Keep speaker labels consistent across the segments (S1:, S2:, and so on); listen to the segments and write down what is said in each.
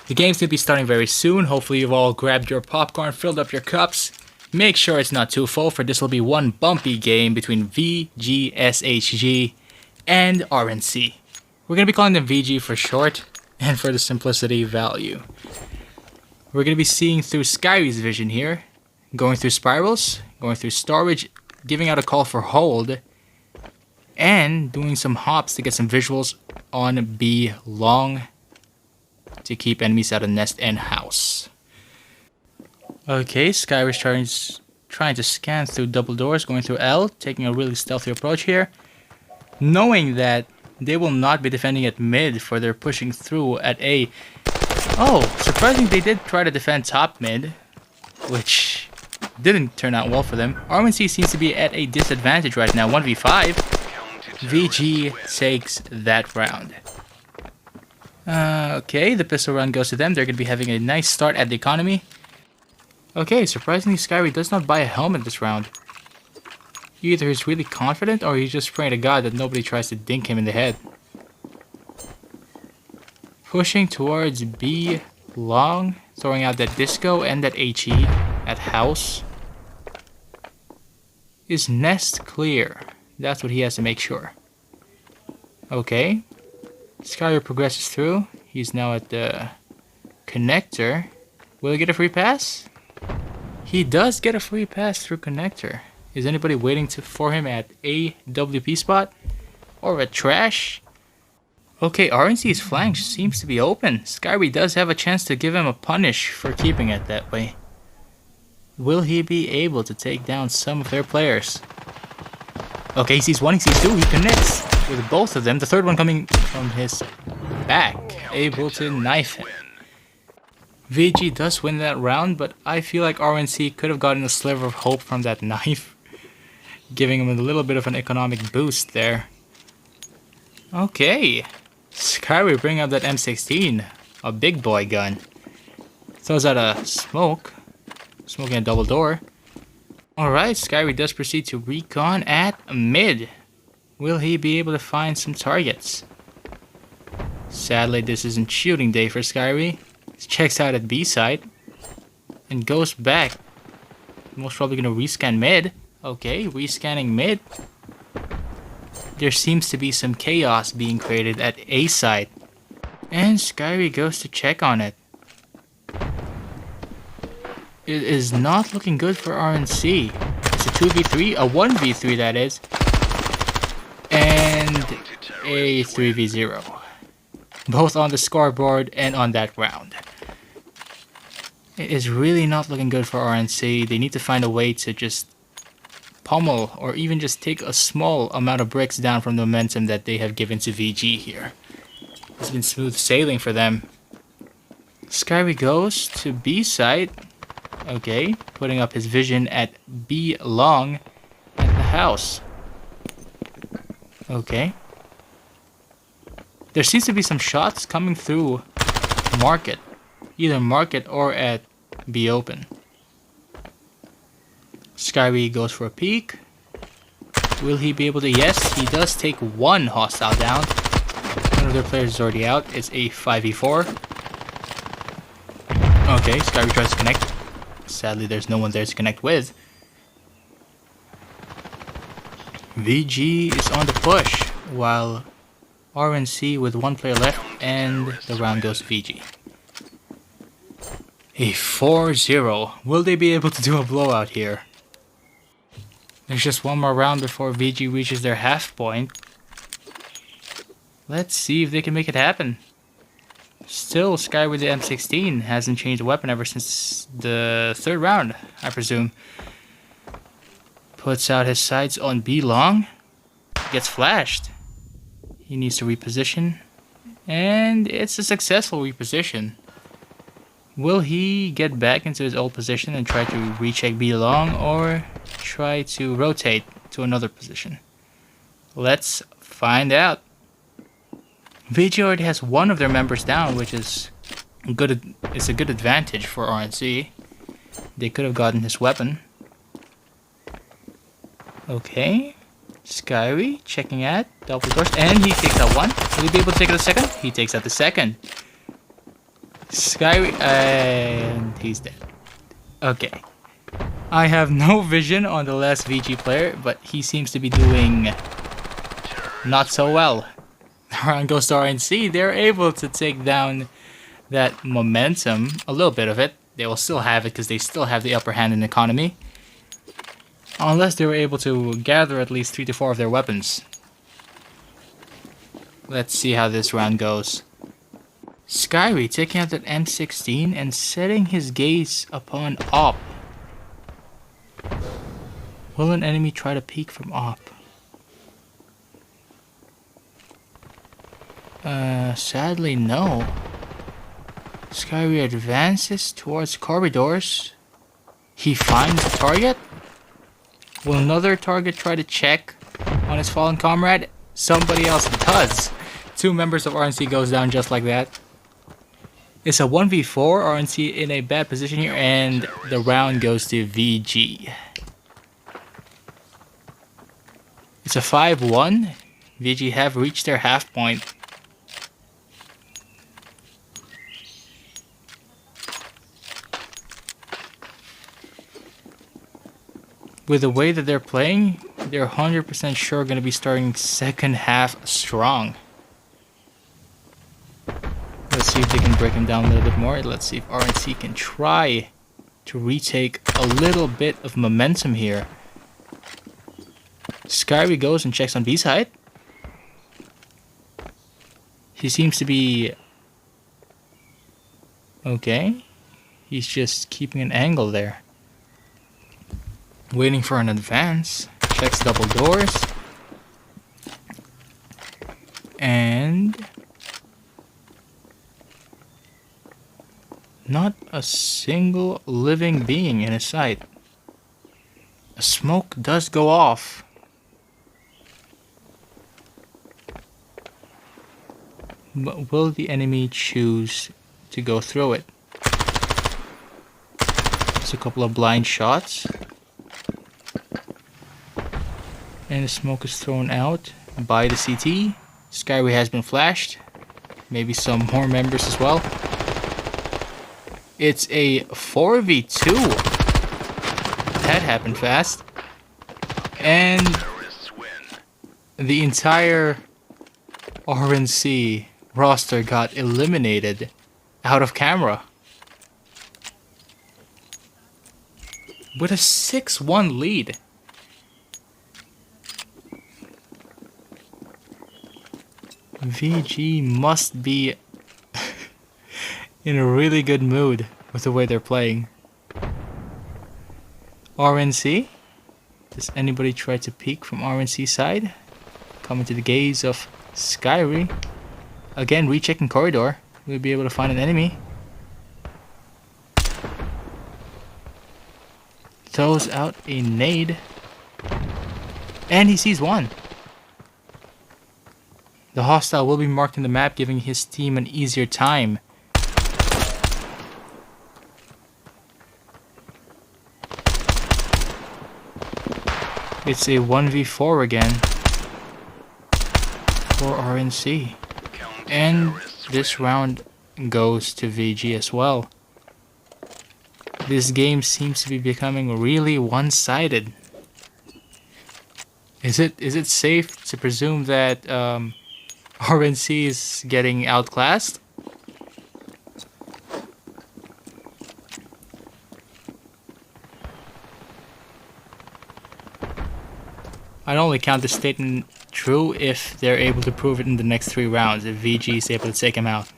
S1: The game's going to be starting very soon. Hopefully you've all grabbed your popcorn, filled up your cups. Make sure it's not too full, for this will be one bumpy game between VGHSG and RnC. We're going to be calling them VG for short, and for the simplicity value. We're going to be seeing through Skiry's vision here, going through spirals, going through storage, giving out a call for hold, and doing some hops to get some visuals on B long to keep enemies out of nest and house. Okay, Skiry's trying to scan through double doors, going through L, taking a really stealthy approach here, knowing that they will not be defending at mid, for they're pushing through at A. Oh, surprisingly they did try to defend top mid, which didn't turn out well for them. RnC seems to be at a disadvantage right now, 1v5. VG takes that round. Okay, the pistol round goes to them. They're going to be having a nice start at the economy. Okay, surprisingly Skiry does not buy a helmet this round. Either he's really confident or he's just praying to God that nobody tries to dink him in the head. Pushing towards B long, throwing out that disco and that HE at house. Is nest clear? That's what he has to make sure. Okay. Skiry progresses through. He's now at the connector. Will he get a free pass? He does get a free pass through connector. Is anybody waiting for him at a WP spot? Or a trash? Okay, RnC's flank seems to be open. Skiry does have a chance to give him a punish for keeping it that way. Will he be able to take down some of their players? Okay, he sees one, he sees two, he connects with both of them. The third one coming from his back, able to knife him. VG does win that round, but I feel like RnC could have gotten a sliver of hope from that knife, giving him a little bit of an economic boost there. Okay, Skiry bring up that M16, a big boy gun. Throws out a smoke, smoking a double door. Alright, Skiry does proceed to recon at mid. Will he be able to find some targets? Sadly, this isn't shooting day for Skiry. He checks out at B side and goes back. Most probably going to rescan mid. Okay, rescanning mid. There seems to be some chaos being created at A side. And Skiry goes to check on it. It is not looking good for RnC. It's a 2v3, a 1v3 that is. And a 3v0. Both on the scoreboard and on that round. It is really not looking good for RnC. They need to find a way to just pummel or even just take a small amount of bricks down from the momentum that they have given to VG here. It's been smooth sailing for them. Skiry goes to B side. Okay, putting up his vision at B long at the house. Okay. There seems to be some shots coming through market. Either market or at B open. Skiry goes for a peek. Will he be able to? Yes, he does take one hostile down. One of their players is already out. It's a 5v4. Okay, Skiry tries to connect. Sadly, there's no one there to connect with. VG is on the push, while RnC with one player left, and the round goes to VG. A 4-0. Will they be able to do a blowout here? There's just one more round before VG reaches their half point. Let's see if they can make it happen. Still, Skiry with the M16 hasn't changed the weapon ever since the third round, I presume. Puts out his sights on B long. Gets flashed. He needs to reposition. And it's a successful reposition. Will he get back into his old position and try to recheck B long, or try to rotate to another position? Let's find out. VG already has one of their members down, which is good. It's a good advantage for RnC. They could have gotten his weapon. Okay, Skiry checking out double doors, and he takes out one. Will he be able to take out the second? He takes out the second. Skiry, and he's dead. Okay. I have no vision on the last VG player, but he seems to be doing not so well. Round goes to RnC. They're able to take down that momentum, a little bit of it. They will still have it because they still have the upper hand in the economy. Unless they were able to gather at least 3 to 4 of their weapons. Let's see how this round goes. Skiry taking out that M16 and setting his gaze upon op. Will an enemy try to peek from op? Sadly no. Skiry advances towards corridors. He finds the target. Will another target try to check on his fallen comrade? Somebody else does. 2 members of RnC goes down just like that. It's a 1v4. RnC in a bad position here, and the round goes to VG. It's a 5-1. VG have reached their half point. With the way that they're playing, they're 100% sure going to be starting second half strong. Let's see if they can break him down a little bit more. Let's see if RnC can try to retake a little bit of momentum here. Skiry goes and checks on B side. He seems to be okay. He's just keeping an angle there. Waiting for an advance. Checks double doors. And not a single living being in his sight. A smoke does go off. But will the enemy choose to go through it? Just a couple of blind shots. And the smoke is thrown out by the CT. Skiry has been flashed. Maybe some more members as well. It's a 4v2. That happened fast. And the entire RnC roster got eliminated out of camera. With a 6-1 lead. VG must be in a really good mood with the way they're playing. RnC? Does anybody try to peek from RnC side? Coming to the gaze of Skiry. Again, rechecking corridor. We'll be able to find an enemy. Throws out a nade. And he sees one. The hostile will be marked in the map, giving his team an easier time. It's a 1v4 again for RnC. And this round goes to VG as well. This game seems to be becoming really one-sided. Is it safe to presume that RnC is getting outclassed? I'd only count this statement true if they're able to prove it in the next 3 rounds, if VG is able to take him out.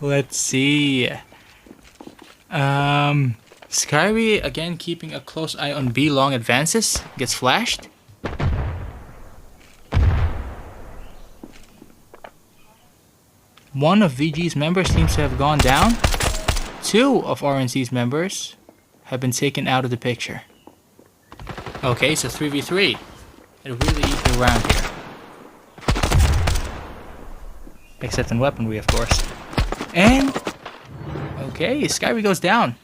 S1: Let's see. Skiry again keeping a close eye on B long advances. Gets flashed. One of VG's members seems to have gone down. 2 of RnC's members have been taken out of the picture. Okay, so 3v3. A really equal round here. Except in weaponry, of course. And okay, Skiry goes down.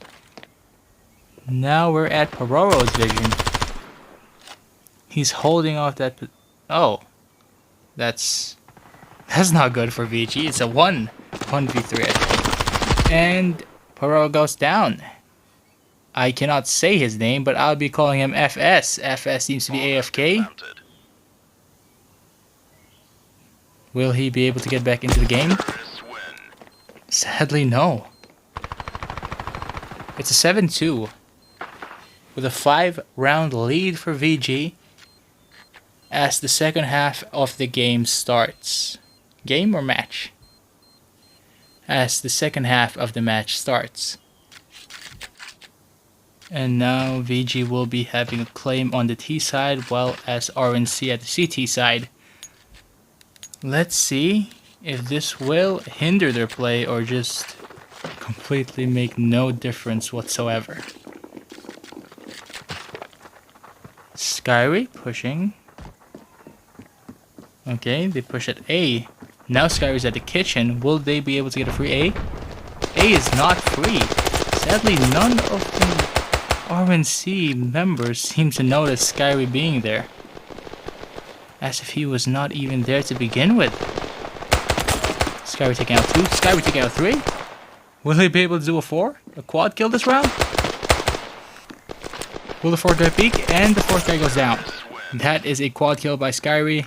S1: Now we're at Pororo's vision. He's holding off that. Oh, that's not good for VG. It's a 1v3. And Perot goes down. I cannot say his name, but I'll be calling him FS. FS seems to be AFK. Will he be able to get back into the game? Sadly, no. It's a 7-2. With a 5-round lead for VG as the second half of the game starts. Game or match? As the second half of the match starts. And now VG will be having a claim on the T side, while as RnC at the CT side. Let's see if this will hinder their play or just completely make no difference whatsoever. Skiry pushing. Okay, they push at A. Now Skiry's at the kitchen. Will they be able to get a free A? A is not free. Sadly, none of the RnC members seem to notice Skiry being there. As if he was not even there to begin with. Skiry taking out 2. Skiry taking out 3. Will he be able to do a 4? A quad kill this round? Will the 4th guy peek? And the 4th guy goes down. That is a quad kill by Skiry.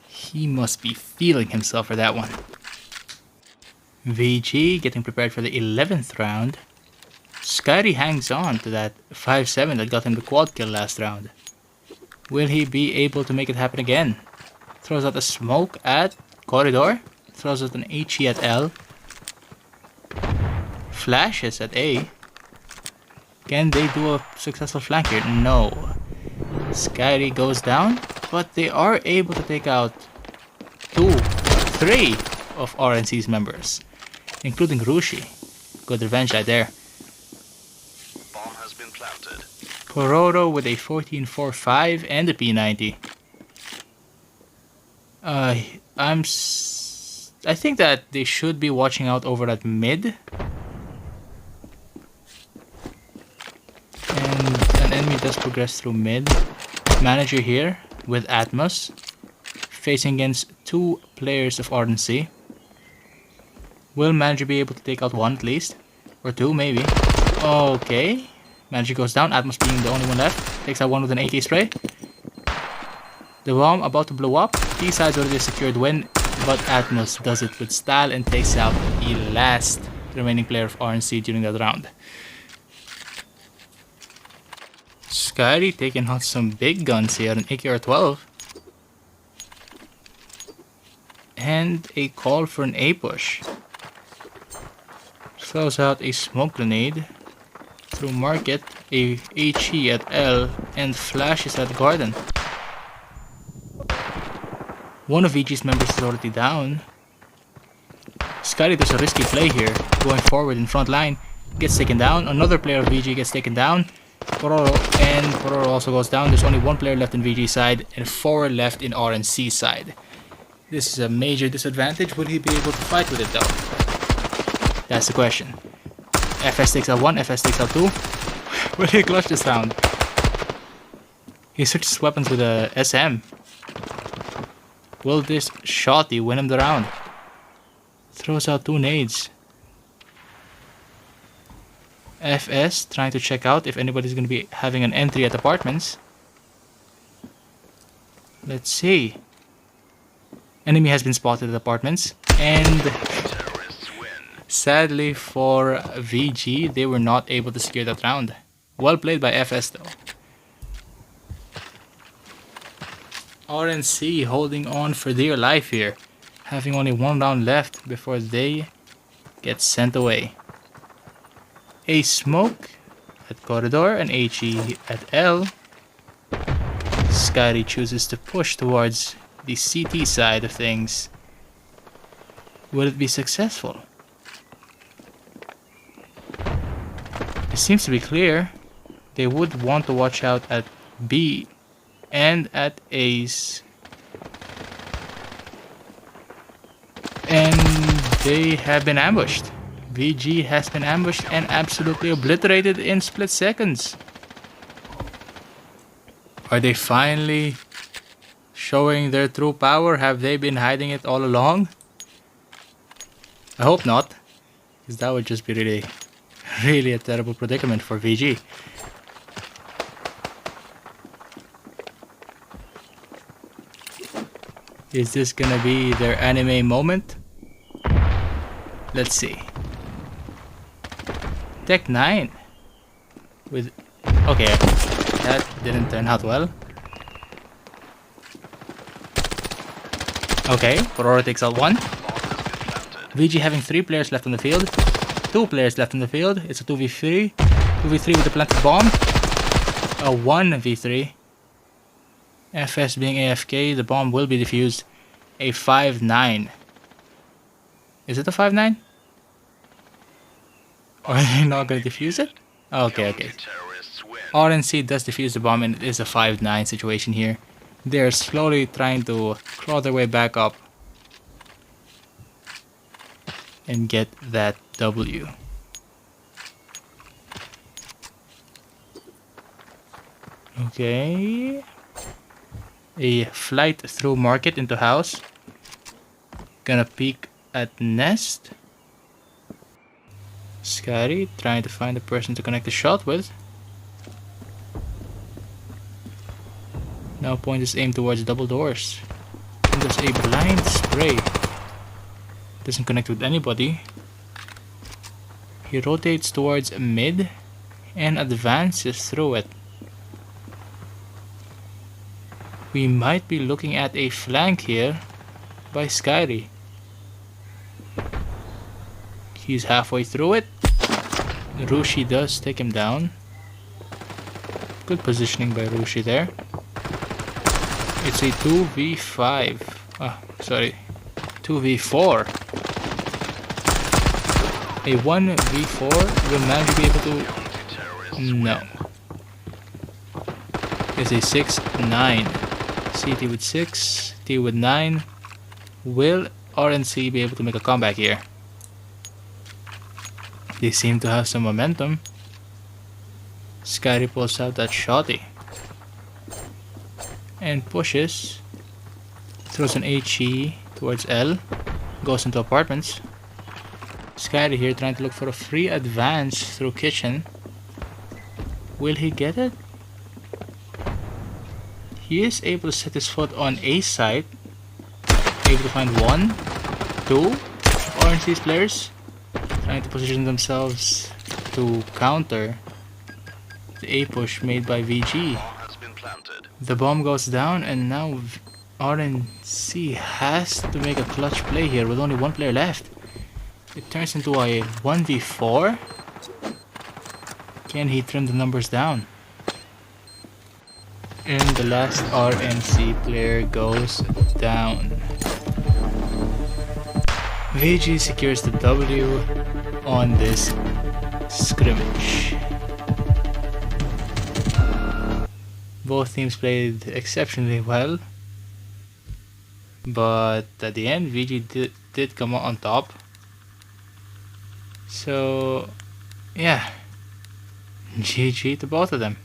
S1: He must be feeling himself for that one. VG getting prepared for the 11th round. Skiry hangs on to that 5-7 that got him the quad kill last round. Will he be able to make it happen again? Throws out a smoke at corridor. Throws out an HE at L. Flashes at A. Can they do a successful flank here? No. Skiry goes down, but they are able to take out 3 of RnC's members, including Rushi. Good revenge right there.
S2: Bomb has been planted.
S1: Poroto with a 14.45 and a P90. I think that they should be watching out over at mid. And an enemy does progress through mid. Manager here with Atmos. Facing against 2 players of RnC. Will Manager be able to take out 1 at least? Or 2 maybe. Okay. Manager goes down, Atmos being the only one left. Takes out 1 with an AK spray. The bomb about to blow up. T side's already a secured win, but Atmos does it with style and takes out the last remaining player of RnC during that round. Skiry taking out some big guns here, an AKR-12. And a call for an A push. Throws out a smoke grenade through market, a HE at L, and flashes at garden. One of VG's members is already down. Skiry does a risky play here, going forward in front line, gets taken down. Another player of VG gets taken down. Pororo also goes down. There's only 1 player left in VG side and 4 left in RnC side. This is a major disadvantage. Will he be able to fight with it though? That's the question. FS takes out 1, FS takes out 2. Will he clutch this round? He switches weapons with a SM. Will this shotty win him the round? Throws out 2 nades. FS trying to check out if anybody's going to be having an entry at apartments. Let's see. Enemy has been spotted at apartments, and sadly for VG, they were not able to secure that round. Well played by FS though. RnC holding on for dear life here, having only 1 round left before they get sent away. A smoke at corridor and HE at L. Skiry chooses to push towards the CT side of things. Will it be successful? It seems to be clear. They would want to watch out at B and at A's. And they have been ambushed. VG has been ambushed and absolutely obliterated in split seconds. Are they finally showing their true power? Have they been hiding it all along? I hope not. because that would just be really, really a terrible predicament for VG. Is this gonna be their anime moment? Let's see. Tech 9 with... Okay, that didn't turn out well. Okay, Aurora takes out one. VG having 3 players left on the field. 2 players left on the field. It's a 2v3. 2v3 with the planted bomb. A 1v3. FS being AFK, the bomb will be defused. A 5-9. Is it a 5-9? Or are they not going to defuse it? Okay, okay. RnC does defuse the bomb and it is a 5-9 situation here. They're slowly trying to claw their way back up and get that W. Okay. A flight through market into house. Gonna peek at nest. Skiry trying to find a person to connect the shot with. Now point is aimed towards double doors. And there's a blind spray. Doesn't connect with anybody. He rotates towards mid and advances through it. We might be looking at a flank here by Skiry. He's halfway through it. Rushi does take him down. Good positioning by Rushi there. It's a 2v5. Sorry. 2v4. A 1v4. Will Magic be able to... No. It's a 6-9. CT with 6. T with 9. Will RnC be able to make a comeback here? They seem to have some momentum. Skiry pulls out that shotty. And pushes. Throws an HE towards L. Goes into apartments. Skiry here trying to look for a free advance through kitchen. Will he get it? He is able to set his foot on A site. Able to find 1, 2 RnC's players. Trying to position themselves to counter the A push made by VG. The bomb goes down and now RnC has to make a clutch play here with only 1 player left. It turns into a 1v4. Can he trim the numbers down? And the last RnC player goes down. VG secures the W on this scrimmage. Both teams played exceptionally well, but at the end VG did come out on top. So yeah, GG to both of them.